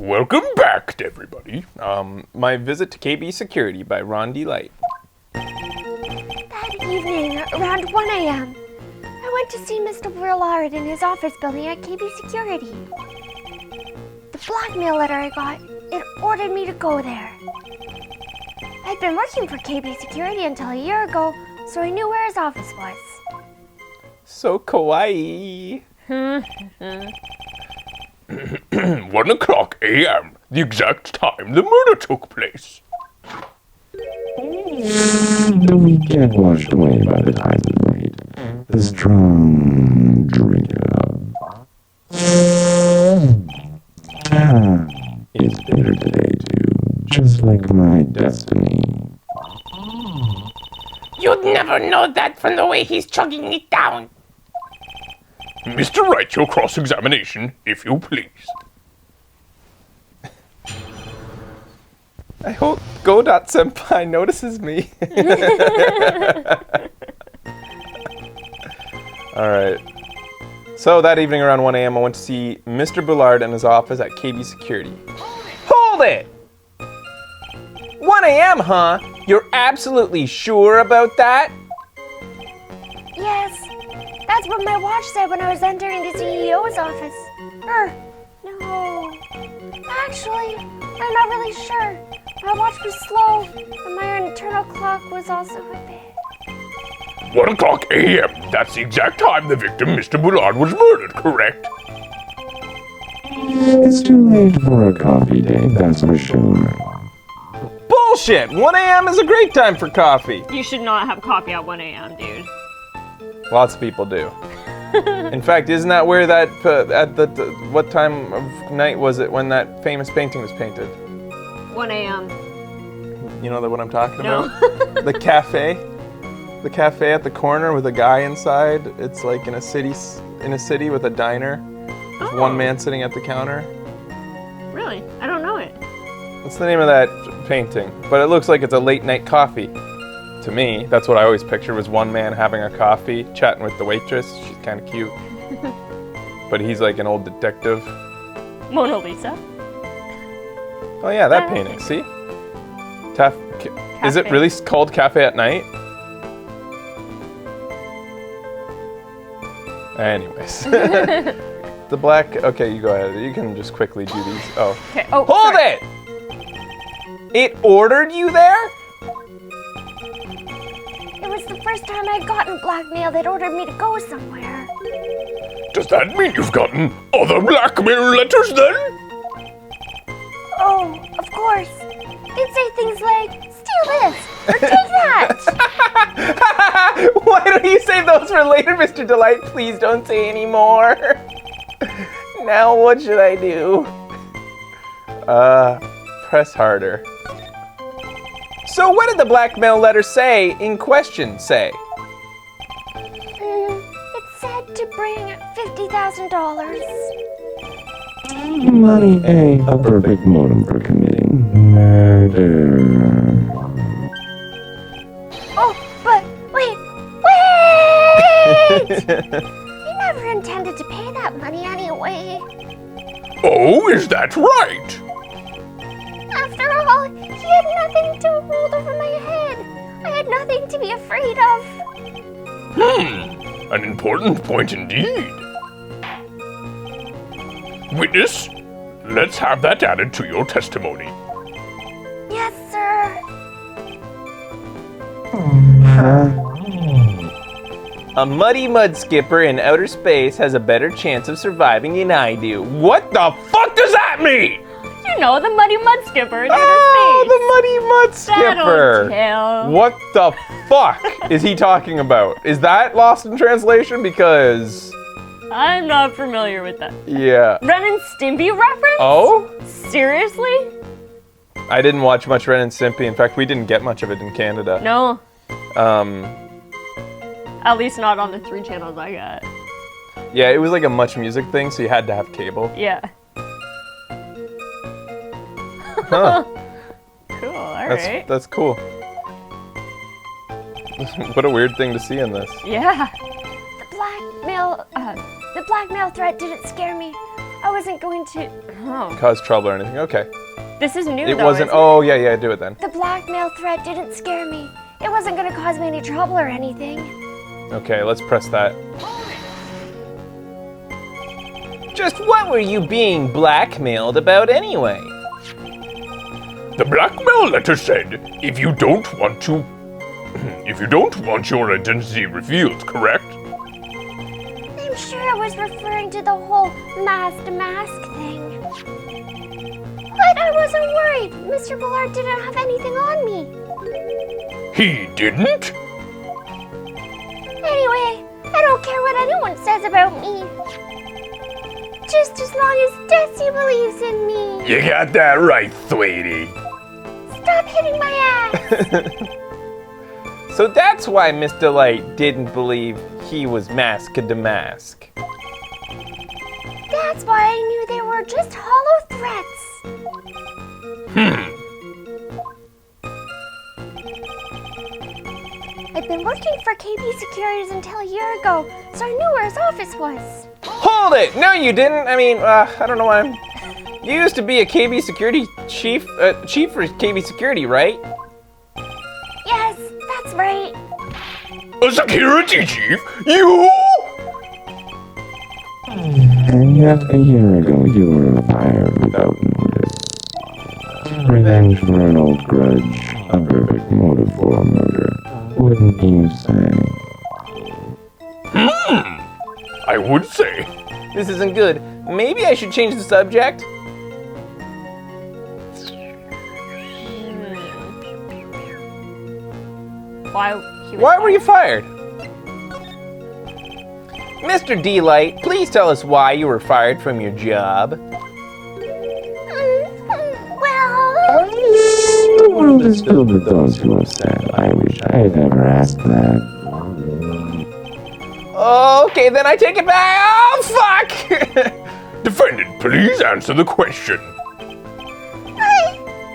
Welcome back, everybody. My visit to KB Security by Ron D. Light. That evening, around 1 a.m., I went to see Mr. Willard in his office building at KB Security. The blackmail letter I got, it ordered me to go there. I'd been working for KB Security until a year ago, so I knew where his office was. So kawaii. 1 o'clock a.m., the exact time the murder took place. The weekend washed away by the tide of Wright, the strong drinker. It's bitter today, too, just like my destiny. You'd never know that from the way he's chugging it down. Mr. Wright, your cross-examination, if you please. I hope Godot Senpai notices me. Alright. So that evening around 1 a.m. I went to see Mr. Bullard in his office at KB Security. Hold it! 1 a.m., huh? You're absolutely sure about that? Yes, that's what my watch said when I was entering the CEO's office. No. Actually, I'm not really sure. My watch was slow, and my internal clock was also a bit. 1 o'clock a.m. That's the exact time the victim, Mr. Bullard, was murdered, correct? It's too late for a coffee date, that's for sure. Bullshit! 1 a.m. is a great time for coffee. You should not have coffee at 1 a.m., dude. Lots of people do. In fact, isn't that where that, what time of night was it when that famous painting was painted? 1 a.m. You know what I'm talking No. about? The cafe? The cafe at the corner with a guy inside. It's like in a city with a diner. With one man sitting at the counter. Really? I don't know it. What's the name of that painting? But it looks like it's a late night coffee. To me, that's what I always picture, was one man having a coffee, chatting with the waitress. She's kind of cute. But he's like an old detective. Mona Lisa? Oh yeah, that painting, see? Is it really called Cafe at Night? Anyways. The black, okay, you go ahead. You can just quickly do these. Oh. Okay. Oh, Hold sorry. it! It ordered you there? It was the first time I'd gotten blackmail that ordered me to go somewhere. Does that mean you've gotten other blackmail letters then? Oh, of course. They'd say things like, steal this, or take that. Why don't you save those for later, Mr. Delight? Please don't say any more. Now what should I do? Press harder. So what did the blackmail letter say in question say? It said to bring $50,000. Money ain't a perfect modem for committing murder. Oh, but wait! He never intended to pay that money anyway. Oh, is that right? After all, he had nothing to hold over my head. I had nothing to be afraid of. An important point indeed. Witness, let's have that added to your testimony. Yes, sir. A muddy mud skipper in outer space has a better chance of surviving than I do. What the fuck does that mean? You know, the muddy mud skipper in outer Oh, space. the muddy mud skipper. That'll tell. What the fuck is he talking about? Is that lost in translation? Because, I'm not familiar with that. yeah. Ren and Stimpy reference? Oh? Seriously? I didn't watch much Ren and Stimpy. In fact, we didn't get much of it in Canada. No. At least not on the 3 channels I got. Yeah, it was like a Much Music thing, so you had to have cable. Yeah. Huh. Cool, alright. That's cool. What a weird thing to see in this. Yeah. The blackmail threat didn't scare me. I wasn't going to. Oh. cause trouble or anything. Okay. This is new, It though, wasn't. isn't Oh, yeah, do it then. The blackmail threat didn't scare me. It wasn't gonna cause me any trouble or anything. Okay, let's press that. Just what were you being blackmailed about anyway? The blackmail letter said, if you don't want your identity revealed, correct? I'm sure it was referring to the whole mask thing. But I wasn't worried. Mr. Bullard didn't have anything on me. He didn't? Anyway, I don't care what anyone says about me. Just as long as Desi believes in me. You got that right, sweetie. Stop hitting my ass. So that's why Mr. Light didn't believe he was Mask to Mask. That's why I knew they were just hollow threats. I've been working for KB Securities until a year ago, so I knew where his office was. Hold it! No, you didn't. I mean, I don't know why I'm... You used to be a KB Security chief for KB Security, right? Yes, that's right. A security chief? You? And yet a year ago you were fired without notice. Revenge for an old grudge, a perfect motive for a murder, wouldn't you say? I would say. This isn't good. Maybe I should change the subject? Why were you fired? Mr. D-Light, please tell us why you were fired from your job. Well, The world is filled with those who have said, I wish I had never asked that. Okay, then I take it back. Oh, fuck! Defendant, please answer the question.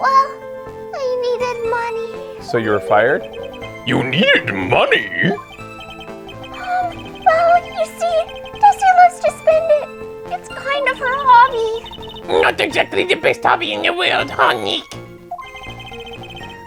I needed money. So you were fired? You needed money? Well, you see, Desi loves to spend it. It's kind of her hobby. Not exactly the best hobby in the world, huh, Nick?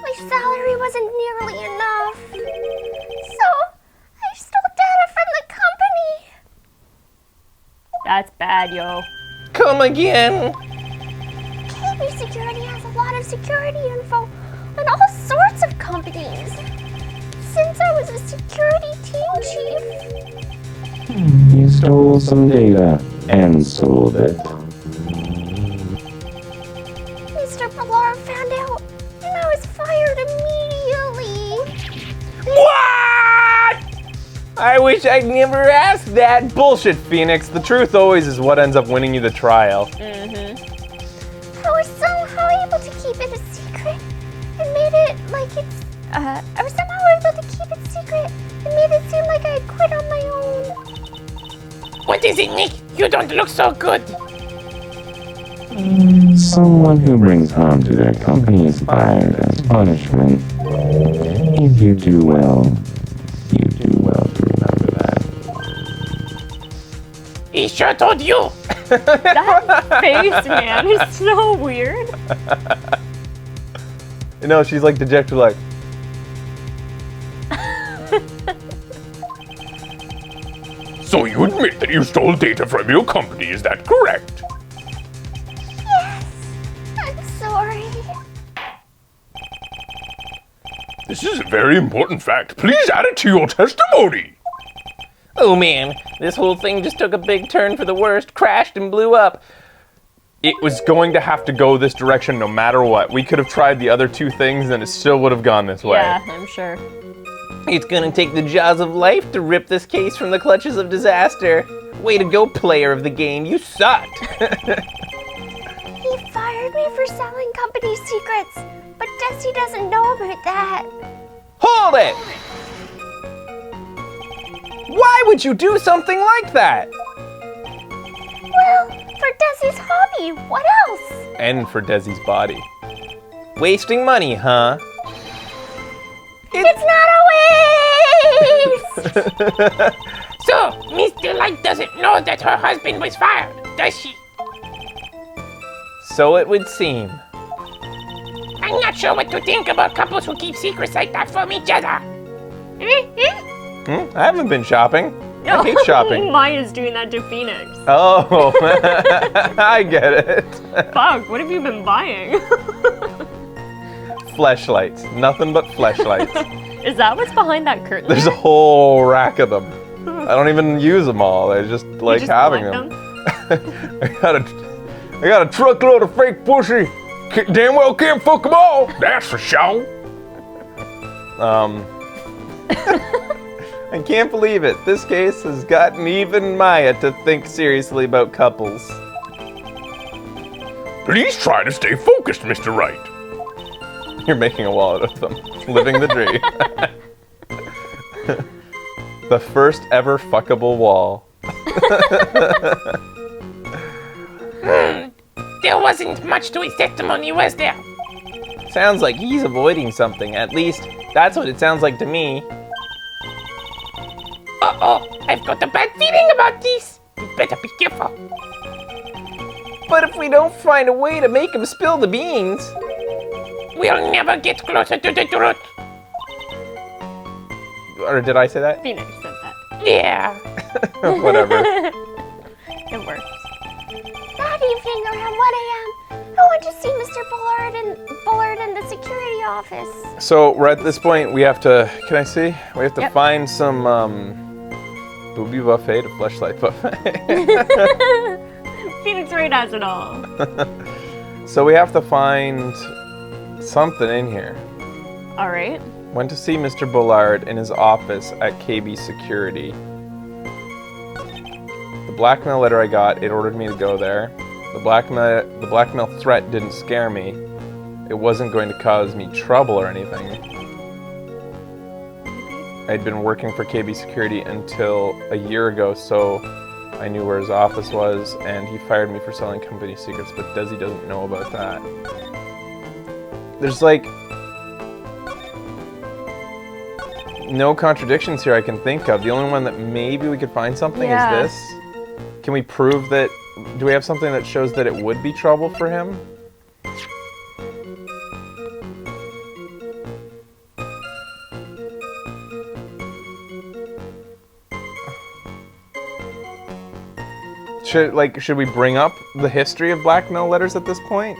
My salary wasn't nearly enough. So, I stole data from the company. That's bad, yo. Come again. KB Security has a lot of security info on all sorts of companies. Since I was a security team chief. You stole some data and sold it. Mr. Ballard found out, and I was fired immediately. What? I wish I'd never asked that. Bullshit, Phoenix. The truth always is what ends up winning you the trial. I was somehow able to keep it a secret and made it like it's. I was somehow able to keep it secret and made it seem like I had quit on my own. What is it, Nick? You don't look so good. Someone who brings harm to their company is fired as punishment. If you do well to remember that. He sure told you. That face, man, is so weird. You know, she's like dejected, like. So you admit that you stole data from your company, is that correct? Yes, I'm sorry. This is a very important fact. Please add it to your testimony. Oh man, this whole thing just took a big turn for the worst, crashed and blew up. It was going to have to go this direction no matter what. We could have tried the other two things and it still would have gone this way. Yeah, I'm sure. It's gonna take the jaws of life to rip this case from the clutches of disaster. Way to go, player of the game. You sucked. He fired me for selling company secrets, but Desi doesn't know about that. Hold it! Why would you do something like that? Well, for Desi's hobby, what else? And for Desi's body. Wasting money, huh? It's not a waste! So, Mr. Light doesn't know that her husband was fired, does she? So it would seem. I'm not sure what to think about couples who keep secrets like that from each other. I haven't been shopping. I hate shopping. Maya's doing that to Phoenix. Oh, I get it. Fuck, what have you been buying? Fleshlights. Nothing but fleshlights. Is that what's behind that curtain? There's a whole rack of them. I don't even use them all. I just like just having collect them. I got a truckload of fake pussy. Damn well can't fuck them all. That's for sure. I can't believe it. This case has gotten even Maya to think seriously about couples. Please try to stay focused, Mr. Wright. You're making a wall out of them. Living the dream. The first ever fuckable wall. There wasn't much to his testimony, was there? Sounds like he's avoiding something. At least, that's what it sounds like to me. Uh-oh, I've got a bad feeling about this. You better be careful. But if we don't find a way to make him spill the beans... We'll never get closer to the truth. Or did I say that? Phoenix said that. Yeah. Whatever. It works. That evening around 1 a.m., I went to see Mr. Bullard in the security office. So, we're at this point, we have to... Can I see? We have to Yep. find some, booby buffet to fleshlight buffet. Phoenix Wright has it all. So we have to find something in here. All right. Went to see Mr. Bullard in his office at KB Security. The blackmail letter I got, it ordered me to go there. The blackmail threat didn't scare me. It wasn't going to cause me trouble or anything. I'd been working for KB Security until a year ago, so I knew where his office was, and he fired me for selling company secrets, but Desi doesn't know about that. There's like no contradictions here I can think of. The only one that maybe we could find something Yeah. is this. Can we prove that? Do we have something that shows that it would be trouble for him? Should we bring up the history of blackmail letters at this point?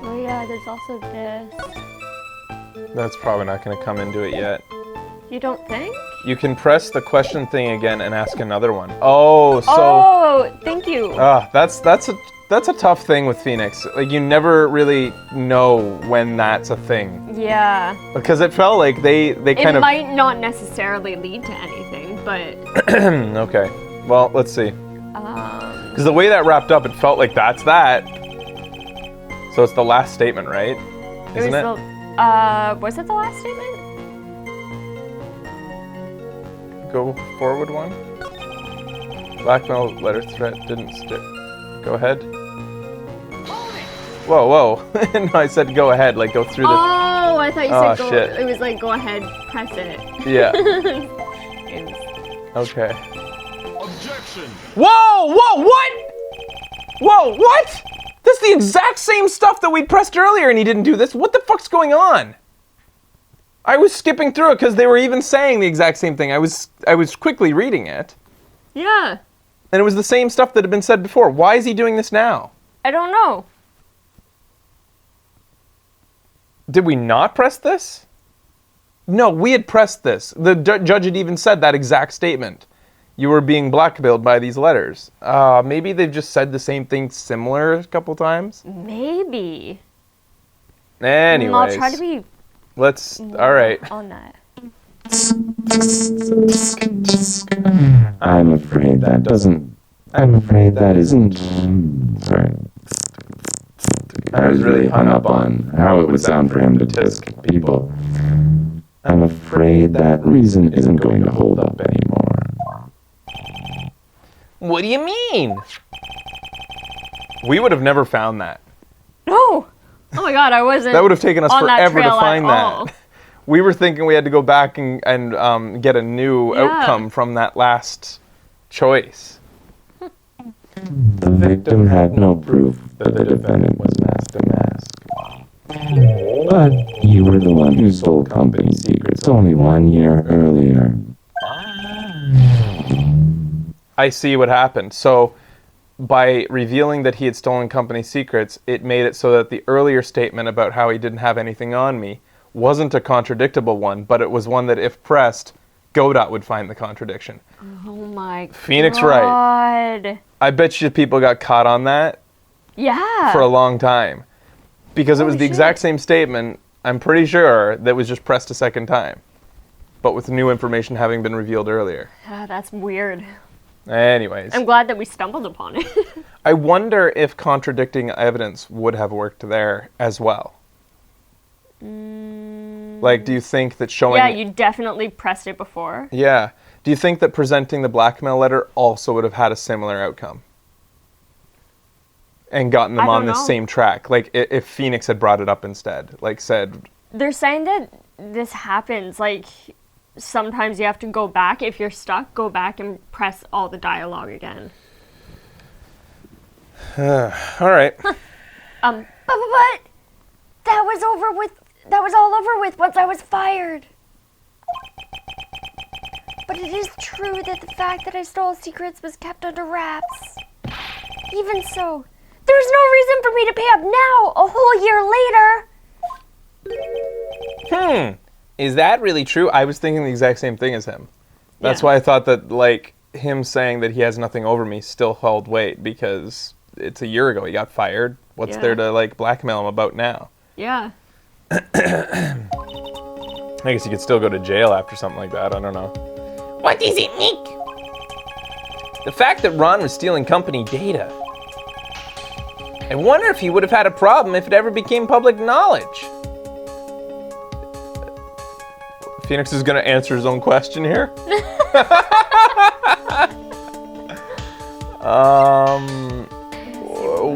Oh yeah, there's also this. That's probably not going to come into it yet. You don't think? You can press the question thing again and ask another one. Oh, so Oh, thank you. that's a tough thing with Phoenix. Like you never really know when that's a thing Yeah. because it felt like they It kind of might not necessarily lead to anything, but okay. Well, let's see. um, Because the way that wrapped up, it felt like that's that. So it's the last statement, right? Isn't it? Was it the last statement? Go forward one. Blackmail letter threat didn't stick. Go ahead. Whoa, whoa. No, I said go ahead, like go through the... Oh, I thought you Oh, said go. shit. It was like go ahead, press it. Yeah. It's- Okay. Objection! Whoa! Whoa! What? Whoa! What? That's the exact same stuff that we pressed earlier, and he didn't do this. What the fuck's going on? I was skipping through it because they were even saying the exact same thing. I was quickly reading it, yeah. and it was the same stuff that had been said before. Why is he doing this now? I don't know. Did we not press this? No, we had pressed this. The judge had even said that exact statement. You were being blackmailed by these letters. Maybe they've just said the same thing similar a couple times. Maybe. Anyways, I'll try to be let's. All right. on that. I'm afraid that isn't. Sorry. I was really hung up on how it would sound for him to tisk people. I'm afraid that reason isn't going to hold up anymore. What do you mean? We would have never found that. No. Oh my God, I wasn't. That would have taken us on that forever to trail at find all. that. we were thinking we had to go back and get a new Yeah. outcome from that last choice. The victim had no proof that the defendant was masked to mask. But you were the one who stole company secrets only 1 year earlier. I see what happened. So, by revealing that he had stolen company secrets, it made it so that the earlier statement about how he didn't have anything on me wasn't a contradictable one, but it was one that, if pressed, Godot would find the contradiction. Oh my Phoenix God. Wright. I bet you people got caught on that Yeah. for a long time. Because it was Holy the shit. exact same statement, I'm pretty sure, that was just pressed a second time. But with new information having been revealed earlier. That's weird. Anyways. I'm glad that we stumbled upon it. I wonder if contradicting evidence would have worked there as well. Like, do you think that showing... Yeah, you definitely pressed it before. Yeah. Do you think that presenting the blackmail letter also would have had a similar outcome? And gotten them I on don't the know. same track? Like, if Phoenix had brought it up instead. Like, said... They're saying that this happens, like, sometimes you have to go back. If you're stuck, go back and press all the dialogue again. All right. But that was over with. That was all over with once I was fired. But it is true that the fact that I stole secrets was kept under wraps. Even so, there's no reason for me to pay up now, a whole year later. Is that really true? I was thinking the exact same thing as him. That's Yeah. why I thought that, like, him saying that he has nothing over me still held weight, because it's a year ago he got fired. What's Yeah. there to, like, blackmail him about now? Yeah. I guess he could still go to jail after something like that. I don't know. What is it, Nick? The fact that Ron was stealing company data. I wonder if he would have had a problem if it ever became public knowledge. Phoenix is going to answer his own question here.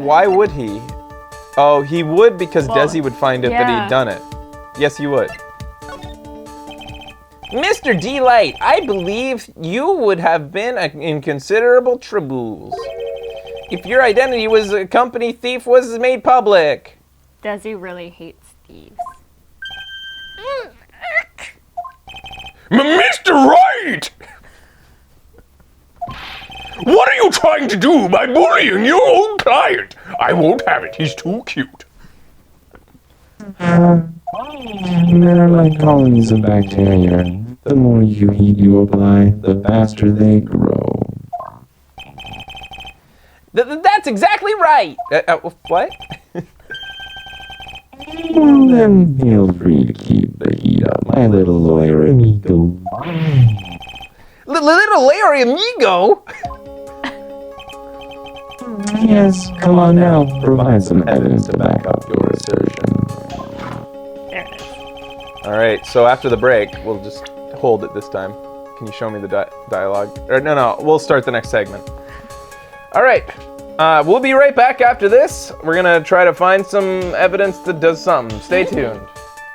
Why would he? Oh, he would because Well, Desi would find out that yeah. he'd done it. Yes, he would. Mr. D-Light, I believe you would have been in considerable troubles if your identity was a company thief was made public. Desi really hates thieves. Mr. Wright! What are you trying to do by bullying your own client? I won't have it. He's too cute. There are like colonies of bacteria. The more you heat you apply, the faster they grow. That's exactly right. What? Well then, feel free to keep the heat up, my little lawyer amigo. Little Larry amigo? Yes, come on now, provide some evidence to back up your assertion. There it is. All right, so after the break, we'll just hold it this time. Can you show me the dialogue? Or no, we'll start the next segment. All right, we'll be right back after this. We're gonna try to find some evidence that does something. Stay tuned.